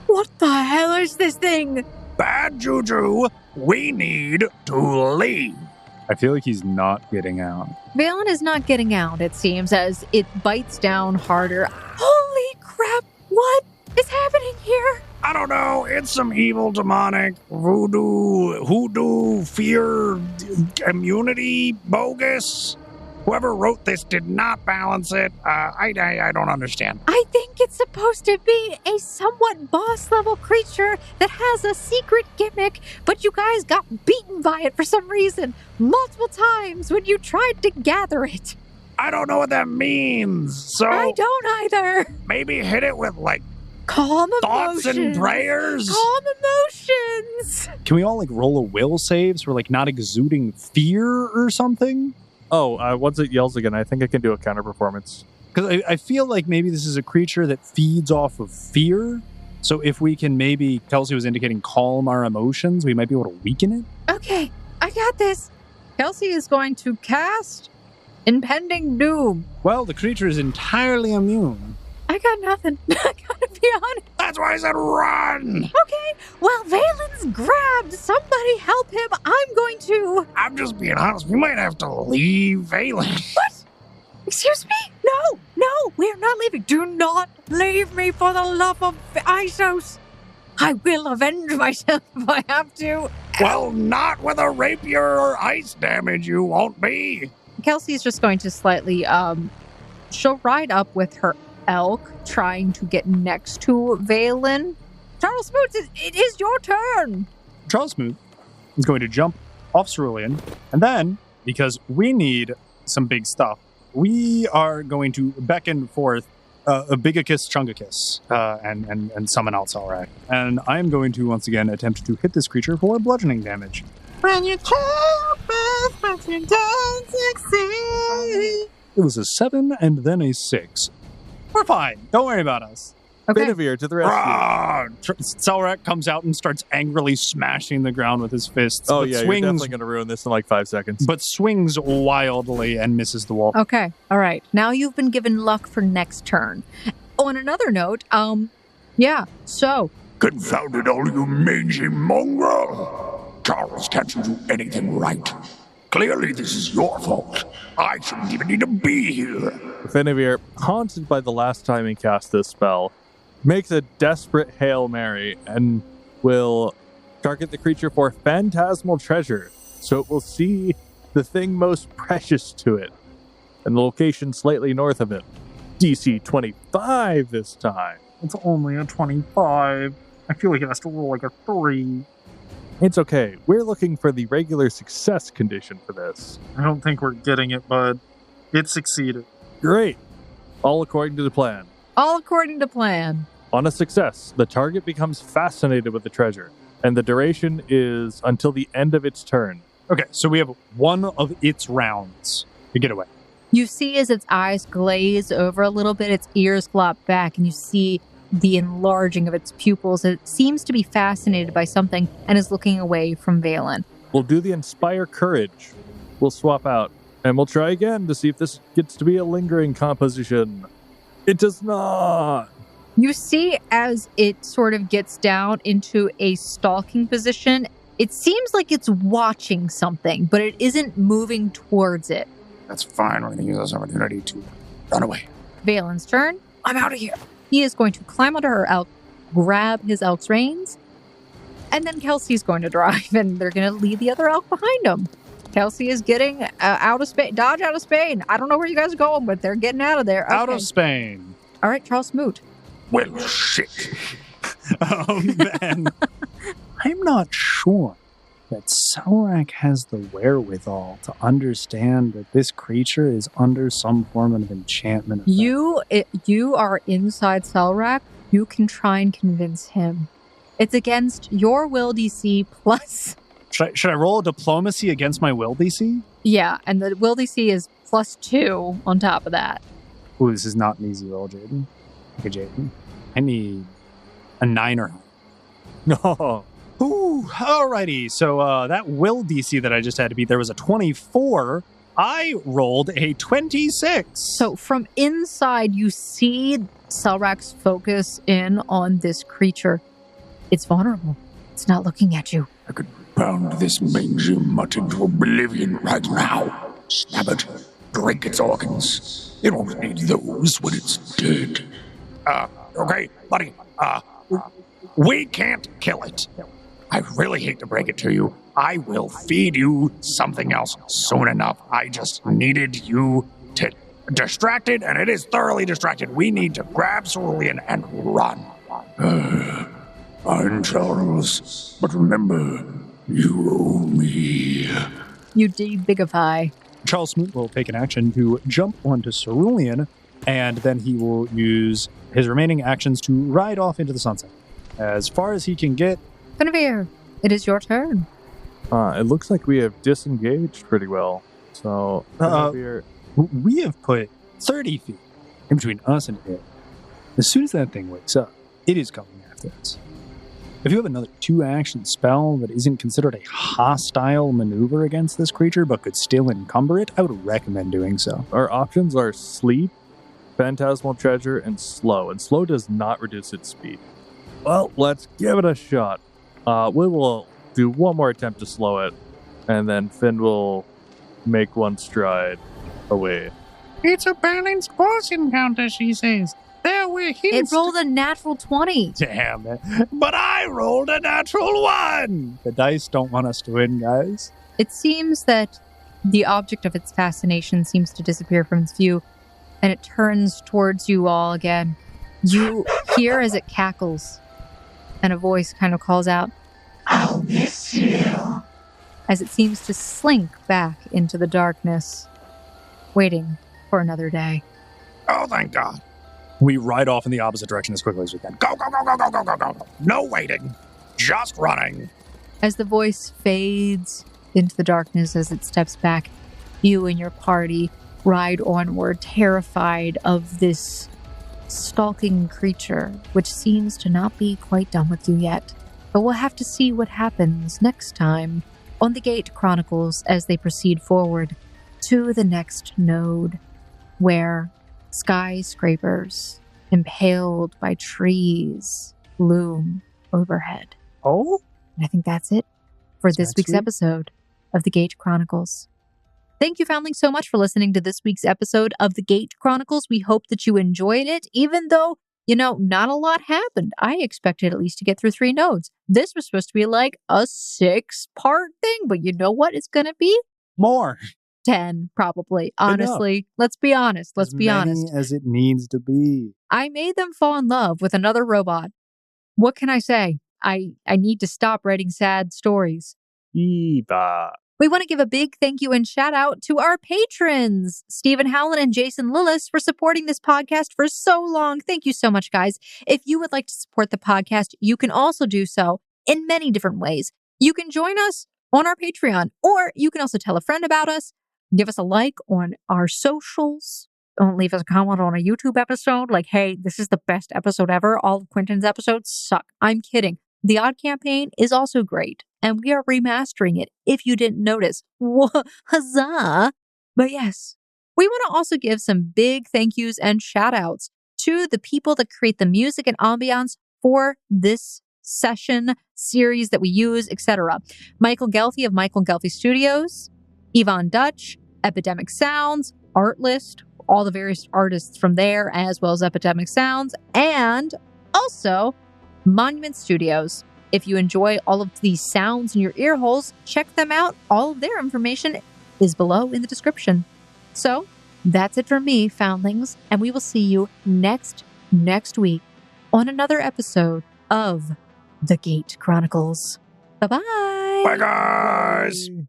What the hell is this thing? Bad juju. We need to leave. I feel like he's not getting out. Vaeolin is not getting out, it seems, as it bites down harder. Holy crap! What is happening here? I don't know. It's some evil, demonic, voodoo, hoodoo, fear, immunity, bogus. Whoever wrote this did not balance it. I don't understand. I think it's supposed to be a somewhat boss-level creature that has a secret gimmick, but you guys got beaten by it for some reason multiple times when you tried to gather it. I don't know what that means. So I don't either. maybe hit it with, Calm thoughts emotions. and prayers. Calm emotions. Can we all, roll a will save so we're, not exuding fear or something? Oh, once it yells again, I think I can do a counter performance. Because I feel like maybe this is a creature that feeds off of fear. So if we can maybe, Kelsey was indicating, calm our emotions, we might be able to weaken it. Okay, I got this. Kelsey is going to cast Impending Doom. Well, the creature is entirely immune. I got nothing. I gotta be honest. That's why I said run. Okay, well, Vaelin's grabbed. Somebody help him. I'm going to... I'm just being honest. We might have to leave Vaeolin. What? Excuse me? No, we're not leaving. Do not leave me for the love of Isos. I will avenge myself if I have to. Well, not with a rapier or ice damage, you won't be. Kelsey's just going to slightly, she'll ride up with her elk, trying to get next to Vaeolin. Charles Smoot, it is your turn. Charles Smoot is going to jump off Cerulean, and then, because we need some big stuff, we are going to beckon forth a Bigacus Chungacus and summon out Salrak. And I'm going to, once again, attempt to hit this creature for bludgeoning damage. When you try best, but you don't succeed. It was a 7 and then a 6. We're fine. Don't worry about us. Okay. Finavir to the rescue. Run. Salrak comes out and starts angrily smashing the ground with his fists. Oh, but yeah, swings, you're definitely going to ruin this in 5 seconds. but swings wildly and misses the wall. Okay, all right. Now you've been given luck for next turn. On another note, so Confounded all you mangy mongrel! Charles, can't you do anything right? Clearly this is your fault. I shouldn't even need to be here. Finavir, haunted by the last time he cast this spell, makes a desperate Hail Mary and will target the creature for phantasmal treasure, so it will see the thing most precious to it, and the location slightly north of it. DC 25 this time. It's only a 25. I feel like it has to roll like a 3. It's okay. We're looking for the regular success condition for this. I don't think we're getting it, bud. It succeeded. Great. All according to the plan. All according to plan. On a success, the target becomes fascinated with the treasure, and the duration is until the end of its turn. Okay, so we have one of its rounds to get away. You see as its eyes glaze over a little bit, its ears flop back, and you see the enlarging of its pupils. It seems to be fascinated by something and is looking away from Vaeolin. We'll do the Inspire Courage. We'll swap out, and we'll try again to see if this gets to be a lingering composition. It does not. You see as it sort of gets down into a stalking position, it seems like it's watching something, but it isn't moving towards it. That's fine. We're going to use this opportunity to run away. Vaelin's turn. I'm out of here. He is going to climb onto her elk, grab his elk's reins, and then Kelsey's going to drive, and they're going to lead the other elk behind him. Kelsey is getting out of Spain. Dodge out of Spain. I don't know where you guys are going, but they're getting out of there. Okay. Out of Spain. All right, Charles Smoot. Well, shit. Man. I'm not sure that Selrak has the wherewithal to understand that this creature is under some form of enchantment effect. You are inside Selrak. You can try and convince him. It's against your will DC plus. Should I roll a diplomacy against my will DC? Yeah, and the will DC is +2 on top of that. Ooh, this is not an easy roll, Jaden. Okay, Jaden. I need a 9 or higher. No. Ooh, alrighty. So that will DC that I just had to beat, there was a 24. I rolled a 26. So from inside, you see Selrak's focus in on this creature. It's vulnerable. It's not looking at you. I could pound this mangy mutt into oblivion right now. Snap it. Break its organs. It won't need those when it's dead. Okay, buddy. We can't kill it. I really hate to break it to you. I will feed you something else soon enough. I just needed you to distracted, and it is thoroughly distracted. We need to grab Cerulean and run. I'm Charles, but remember, you owe me. You de-bigify. Charles Smoot will take an action to jump onto Cerulean, and then he will use his remaining actions to ride off into the sunset. As far as he can get. Finavir, it is your turn. It looks like we have disengaged pretty well. So, We have put 30 feet in between us and it. As soon as that thing wakes up, it is coming after us. If you have another 2-action spell that isn't considered a hostile maneuver against this creature but could still encumber it, I would recommend doing so. Our options are Sleep, Phantasmal Treasure, and Slow. And Slow does not reduce its speed. Well, let's give it a shot. We will do one more attempt to slow it, and then Finn will make one stride away. It's a balanced boss encounter, she says. There were hints. It rolled a natural 20. Damn it. But I rolled a natural 1! The dice don't want us to win, guys. It seems that the object of its fascination seems to disappear from its view, and it turns towards you all again. You hear as it cackles, and a voice kind of calls out, I'll miss you. as it seems to slink back into the darkness, waiting for another day. Oh, thank God. We ride off in the opposite direction as quickly as we can. Go, go, go, go, go, go, go, go. No waiting. Just running. As the voice fades into the darkness as it steps back, you and your party ride onward, terrified of this stalking creature, which seems to not be quite done with you yet. But we'll have to see what happens next time on the Gate Chronicles as they proceed forward to the next node, where skyscrapers impaled by trees loom overhead. Oh? And I think that's it for Is this that week's sweet? episode of the Gate Chronicles. Thank you, Foundlings, so much for listening to this week's episode of the Gate Chronicles. We hope that you enjoyed it, even though, not a lot happened. I expected at least to get through 3 nodes. This was supposed to be like a 6-part thing, but you know what it's going to be? More. 10, probably. Honestly, let's be honest. Let's be honest. As many as it needs to be. I made them fall in love with another robot. What can I say? I need to stop writing sad stories. E.V.A. We want to give a big thank you and shout out to our patrons, Stephen Howland and Jason Lillis, for supporting this podcast for so long. Thank you so much, guys. If you would like to support the podcast, you can also do so in many different ways. You can join us on our Patreon, or you can also tell a friend about us, give us a like on our socials. Don't leave us a comment on a YouTube episode like, hey, this is the best episode ever. All of Quentin's episodes suck. I'm kidding. The Odd Campaign is also great, and we are remastering it if you didn't notice. Huzzah! But yes, we want to also give some big thank yous and shout outs to the people that create the music and ambiance for this session series that we use, etc. Michael Gelfi of Michael Gelfi Studios, Yvonne Dutch, Epidemic Sounds, Artlist, all the various artists from there, as well as Epidemic Sounds, and also Monument Studios. If you enjoy all of these sounds in your ear holes, check them out. All of their information is below in the description. So that's it from me, Foundlings, and we will see you next week on another episode of the Gate Chronicles. Bye-bye. Bye, guys. Bye.